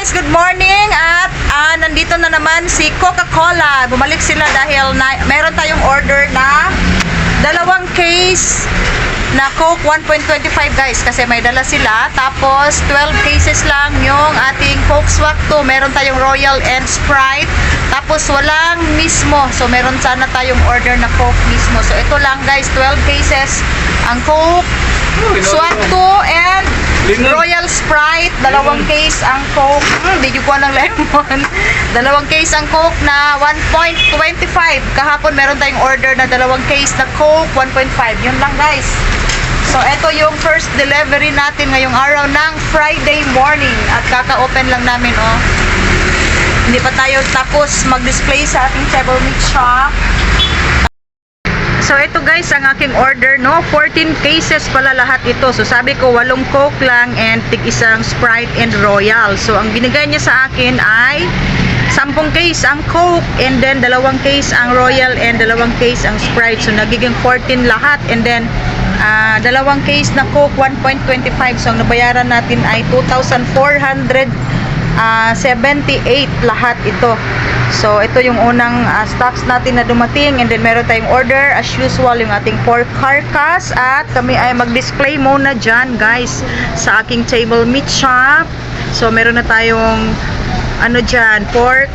guys, good morning at nandito na naman si Coca-Cola. Bumalik sila dahil meron tayong order na dalawang case na Coke 1.25 guys kasi may dala sila. Tapos 12 cases lang yung ating Coke Swak 2. Meron tayong Royal and Sprite. Tapos walang mismo. So meron sana tayong order na Coke mismo. So ito lang guys, 12 cases ang Coke Swak 2 and Royal Sprite, dalawang case ang Coke. Hindi ko ng lemon. Dalawang case ang Coke na 1.25. Kahapon meron tayong order na dalawang case na Coke 1.5. Yun lang guys. So ito yung first delivery natin ngayong araw ng Friday morning. At kaka-open lang namin oh. Hindi pa tayo tapos mag-display sa ating table meat shop. So ito guys ang aking order no, 14 cases pala lahat ito. So sabi ko 8 Coke lang and tig-isang Sprite and Royal. So ang binigay niya sa akin ay 10 case ang Coke and then 2 case ang Royal and 2 case ang Sprite. So nagiging 14 lahat and then 2 case na Coke 1.25. So ang nabayaran natin ay 2,478 lahat ito. So, ito yung unang stocks natin na dumating. And then, meron tayong order. As usual, yung ating pork carcass. At kami ay mag-display muna dyan, guys, sa aking table meat shop. So, meron na tayong, ano dyan, pork,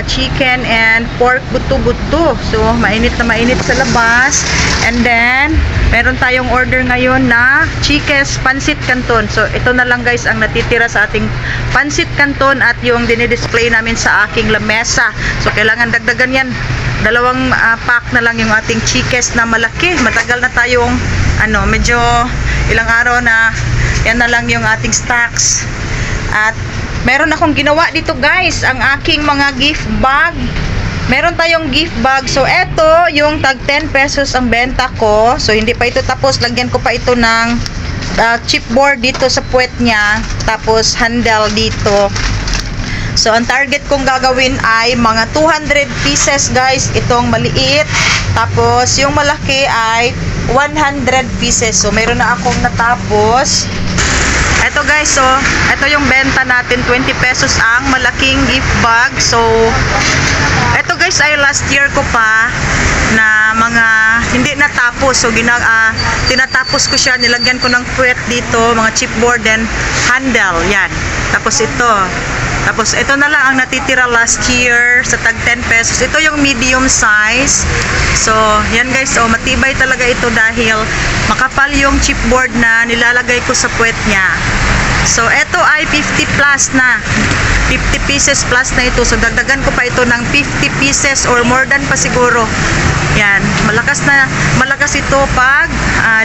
chicken, and pork buto-buto. So, mainit na mainit sa labas. And then, meron tayong order ngayon na chicken pansit canton. So, ito na lang guys ang natitira sa ating pansit canton at yung dinidisplay namin sa aking lamesa. So, kailangan dagdagan yan. 2 pack na lang yung ating chicken na malaki. Matagal na tayong, medyo ilang araw na yan na lang yung ating stocks. At meron akong ginawa dito guys, ang aking mga gift bag. Meron tayong gift bag. So, eto, yung tag 10 pesos ang benta ko. So, hindi pa ito tapos. Lagyan ko pa ito ng chipboard dito sa puwet niya. Tapos, handle dito. So, ang target kong gagawin ay mga 200 pieces, guys. Itong maliit. Tapos, yung malaki ay 100 pieces. So, meron na akong natapos. Eto guys, so, eto yung benta natin. 20 pesos ang malaking gift bag. So, eto guys ay last year ko pa na mga hindi natapos. So, tinatapos ko siya. Nilagyan ko ng puwet dito, mga chipboard and handle. Yan. Tapos ito. Tapos ito na lang ang natitira last year sa tag 10 pesos. Ito yung medium size. So, yan guys. Oh, matibay talaga ito dahil makapal yung chipboard na nilalagay ko sa puwet niya. So, ito ay 50 plus na. 50 pieces plus na ito. So, dagdagan ko pa ito ng 50 pieces or more than pa siguro. Yan. Malakas ito pag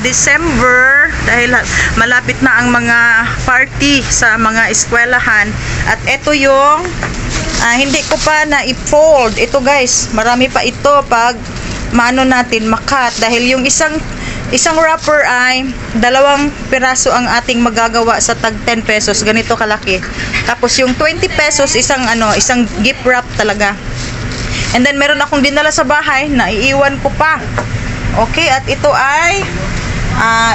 December dahil malapit na ang mga party sa mga eskwelahan. At ito yung hindi ko pa na-fold. Ito guys, marami pa ito pag maano natin, makat. Dahil yung isang wrapper ay 2 piraso ang ating magagawa sa tag 10 pesos. Ganito kalaki. Tapos yung 20 pesos, isang gift wrap talaga. And then meron akong dinala sa bahay na iiwan ko pa. Okay, at ito ay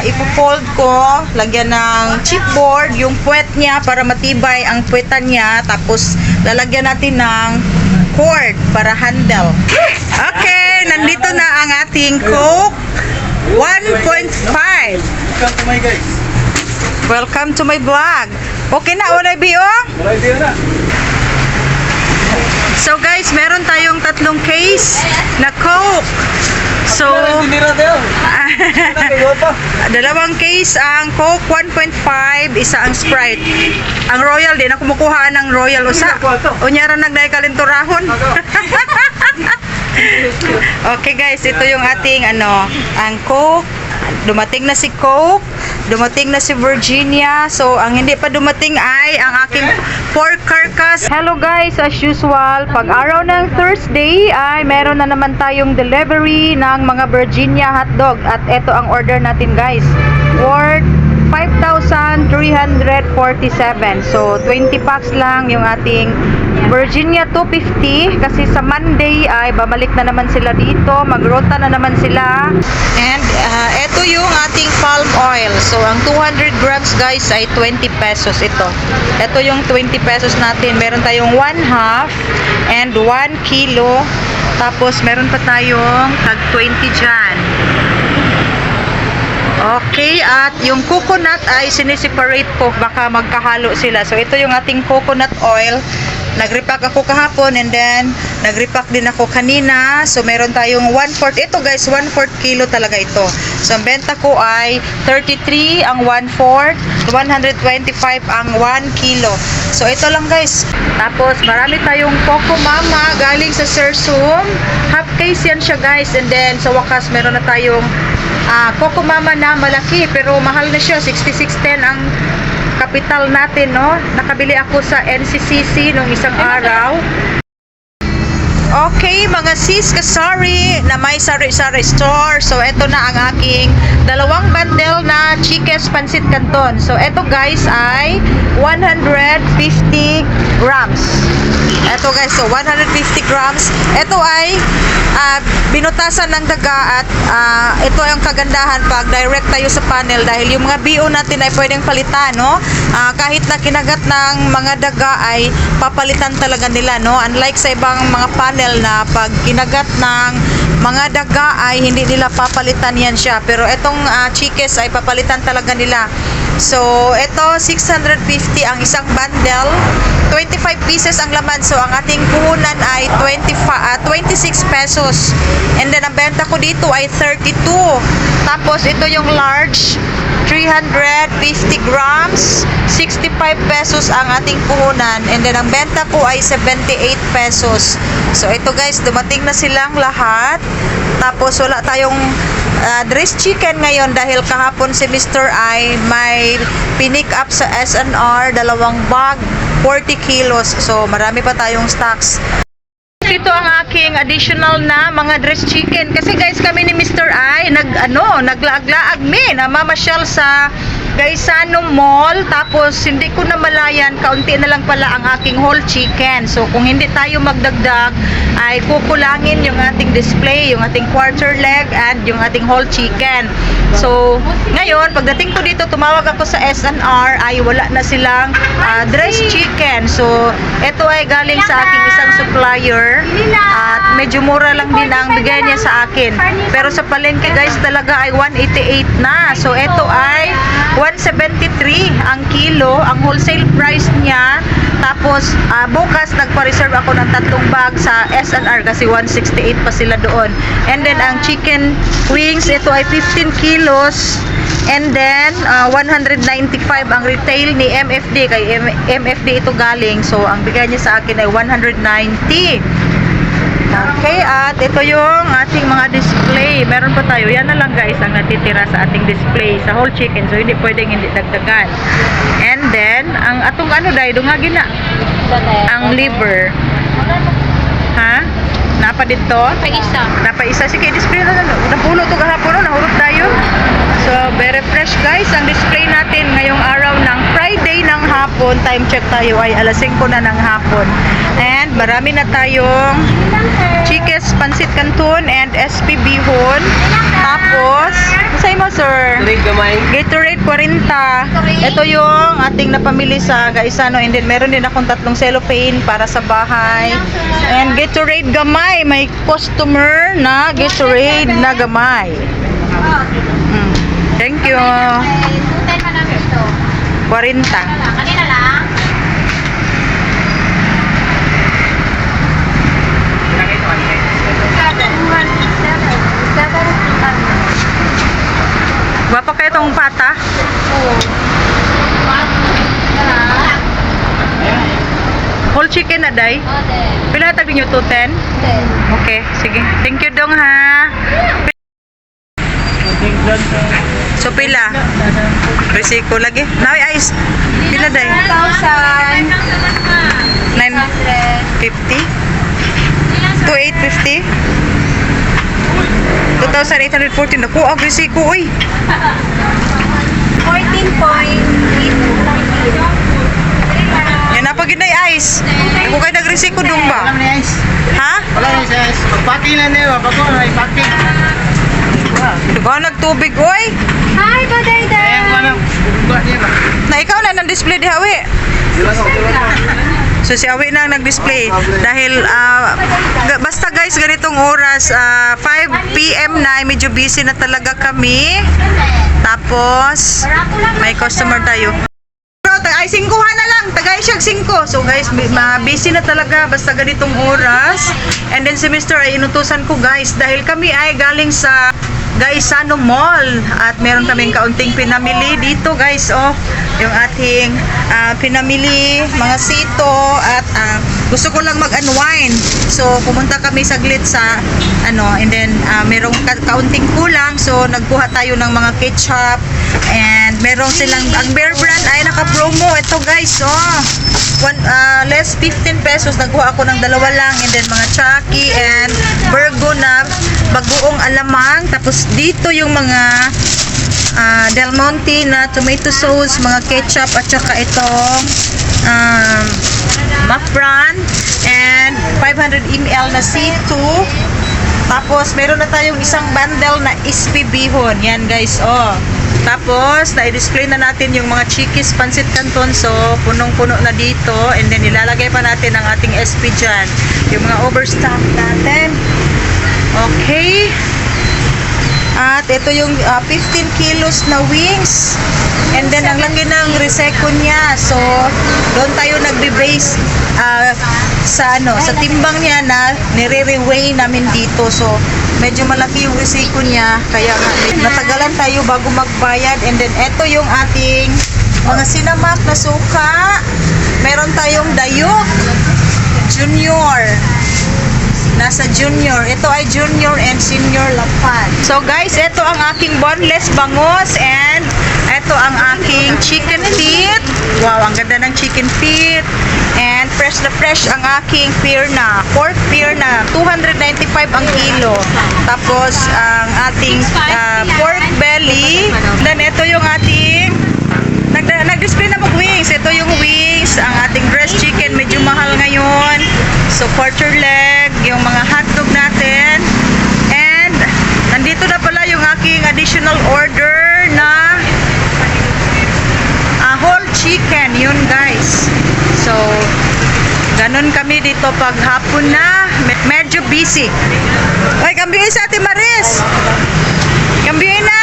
ipo-fold ko, lagyan ng chipboard yung puwet niya para matibay ang puwetan niya. Tapos lalagyan natin ng cord para handle. Okay, nandito na ang ating Coke 1.5. Welcome to my vlog. Okay na, Olay Bio? Olay Bio na. So guys, meron tayong 3 case na Coke. So, 2 case ang Coke 1.5, isa ang Sprite. Ang Royal din, ako kumukuha ng Royal usa. Unyara nagday kalinturahon. Okay guys, ito yung ating ang Coke. Dumating na si Coke, dumating na si Virginia. So, ang hindi pa dumating ay ang aking pork carcass. Hello guys, as usual, pag araw ng Thursday ay meron na naman tayong delivery ng mga Virginia hotdog. At ito ang order natin guys, worth 5,347. So, 20 packs lang yung ating Virginia 250 kasi sa Monday ay babalik na naman sila dito, magrota na naman sila. And ito yung ating palm oil. So ang 200 grams guys ay 20 pesos ito. Ito yung 20 pesos natin. Meron tayong 1/2 and 1 kilo. Tapos meron pa tayong tag 20 dyan. Okay, at yung coconut ay sineseparate ko, baka magkahalo sila. So ito yung ating coconut oil. Nag-repack ako kahapon and then nag-repack din ako kanina. So meron tayong 1/4. Ito guys, 1/4 kilo talaga ito. So ang benta ko ay 33 ang 1/4, 125 ang 1 kilo. So ito lang guys. Tapos marami tayong Coco Mama galing sa Sersum. Half case yan siya guys. And then sa wakas meron na tayong Coco Mama na malaki pero mahal na siya, 66.10 ang kapital natin, no? Nakabili ako sa NCCC nung isang araw. Okay, mga sis, sorry na may sari-sari store. So, ito na ang aking dalawang bundle na Chique's Pancit Canton. So, ito guys ay 150 grams. Ito guys, so 150 grams. Ito ay binutasan ng daga at ito ang kagandahan pag direct tayo sa panel dahil yung mga BO natin ay pwedeng palitan, no? Kahit na kinagat ng mga daga ay papalitan talaga nila, no? Unlike sa ibang mga panel na pag kinagat ng mga daga ay hindi nila papalitan yan siya. Pero itong Chique's ay papalitan talaga nila. So, ito 650 ang isang bundle. 25 pieces ang laman. So, ang ating puhunan ay 26 pesos. And then, ang benta ko dito ay 32. Tapos, ito yung large, 350 grams, 65 pesos ang ating puhunan. And then, ang benta ko ay 78 pesos. So, ito guys, dumating na silang lahat. Tapos, wala tayong dressed chicken ngayon dahil kahapon si Mr. I may pinick up sa SNR, dalawang bag, 40 kilos. So, marami pa tayong stocks. Ito ang aking additional na mga dressed chicken. Kasi guys, kami ni Mr. I, naglaag-laag namamasyal sa Gaisano Mall. Tapos, hindi ko na malayan, kaunti na lang pala ang aking whole chicken. So, kung hindi tayo magdagdag, ay kukulangin yung ating display, yung ating quarter leg, and yung ating whole chicken. So, ngayon, pagdating ko dito, tumawag ako sa SNR, ay wala na silang dressed chicken. So, ito ay galing sa aking isang supplier. At medyo mura lang din ang bigay niya sa akin. Pero sa palengke guys, talaga ay 188 na. So, ito ay 173 ang kilo, ang wholesale price niya. Tapos, bukas nagpa-reserve ako ng 3 bag sa SNR kasi 168 pa sila doon. And then, ang chicken wings, ito ay 15 kilos. And then, 195 ang retail ni MFD. Kay MFD ito galing. So, ang bigay niya sa akin ay 190. Okay, at ito yung ating mga display. Meron pa tayo. Yan na lang guys ang natitira sa ating display sa whole chicken. So, hindi pwedeng hindi dagdagan. And then, ang atong dungagin na. Ang liver. Ha? Napa dito? Napa-isa. Sige, display na lang. Napulo ito kahapon. Nahulog tayo. So, very fresh guys. Ang display natin ngayong araw ng Friday ng hapon. Time check tayo ay alas 5 na ng hapon. And marami na tayong Chique's Pancit Canton and SP Bihon. Tapos, sa'yo mo sir? Gatorade 40. Ito yung ating napamili sa Gaisano. And then meron din akong 3 cellophane para sa bahay. And Gatorade gamay. May customer na Gatorade na gamay. Thank you. 40. Kanina lang. Gwapa kayo itong pata? Oo. Whole chicken na day? Pila tabi nyo 210? Okay, sige. Thank you dong ha. So pila? Risiko lagi. Nawi ice. Pila day? 1,000. 950? 2,850? 2,814. Naku, ang risiko, uy. 14.8. Yan na pag ice. Ako kay nagresiko dong ba? Wala na ice. Ha? Wala na ice. Pag-packing lang niyo. Pag may packing. Diba nagtubig, oy? Hi, Badayda! Ayan ko na. Buka niya ba? Na ikaw na nang-display di Hawi. Sila ko. So si Awi na ang nag-display dahil basta guys ganitong oras 5 PM na medyo busy na talaga kami. Tapos may customer tayo. Ay 5 na lang, tagay siya 5. So guys, busy na talaga basta ganitong oras. And then si Mr. ay inutusan ko guys dahil kami ay galing sa Gaisano Mall at meron kaming kaunting pinamili dito guys, oh yung ating pinamili mga sito at gusto ko lang mag-unwind, so pumunta kami saglit sa and then merong kaunting kulang, so nagkuha tayo ng mga ketchup and merong silang ang Bear Brand ay naka-promo ito guys, oh less 15 pesos, nagkuha ako ng 2 lang, and then mga Chucky and Virgo na bagoong alamang, tapos dito yung mga Del Monte na tomato sauce, mga ketchup at saka itong Mafran and 500 ml na C2. Tapos meron na tayong isang bundle na ispibihon, yan guys, oh. Tapos na-display na natin yung mga chikis pancit canton, so punong-puno na dito, and then ilalagay pa natin ang ating SP dyan, yung mga overstock natin. Okay. At ito yung 15 kilos na wings. And then ang laki ng reseko niya. So doon tayo nagbe-base sa timbang niya na nire-reweigh namin dito. So medyo malaki yung reseko niya, kaya natagalan tayo bago magbayad. And then ito yung ating mga sinamak na suka. Meron tayong dayok junior. Nasa junior. Ito ay junior and senior lapad. So guys, ito ang aking boneless bangus and ito ang aking chicken feet. Wow, ang ganda ng chicken feet. And fresh na fresh ang aking pirna. Pork pirna. 295 ang kilo. Tapos ang ating pork belly. Then ito yung ating nag-display na mag-wings. Ito yung wings. Ang ating breast chicken medyo mahal ngayon. So quarter leg, yung mga hotdog natin. And nandito na pala yung aking additional order na whole chicken, yun guys. So ganun kami dito pag hapon na, medyo busy. Ay, kambihin sa Ate Maris. Kambihin na.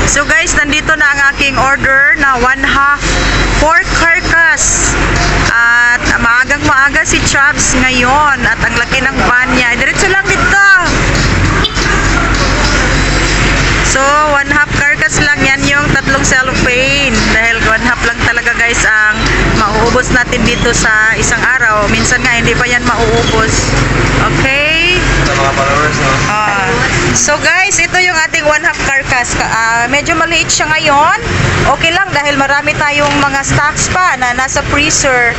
So guys, nandito na ang aking order na 1/2 pork carcass. At maagang maaga si Chubbs ngayon at ang laki ng van niya. Diretso lang dito. So 1/2 carcass lang yan, yung 3 cellophane. Dahil 1/2 lang talaga guys ang mauubos natin dito sa isang araw. Minsan nga hindi pa yan mauubos. Okay? Sa mga followers, no? So guys, ito yung ating 1/2 carcass. Medyo maliit siya ngayon. Okay lang dahil marami tayong mga stocks pa na nasa freezer.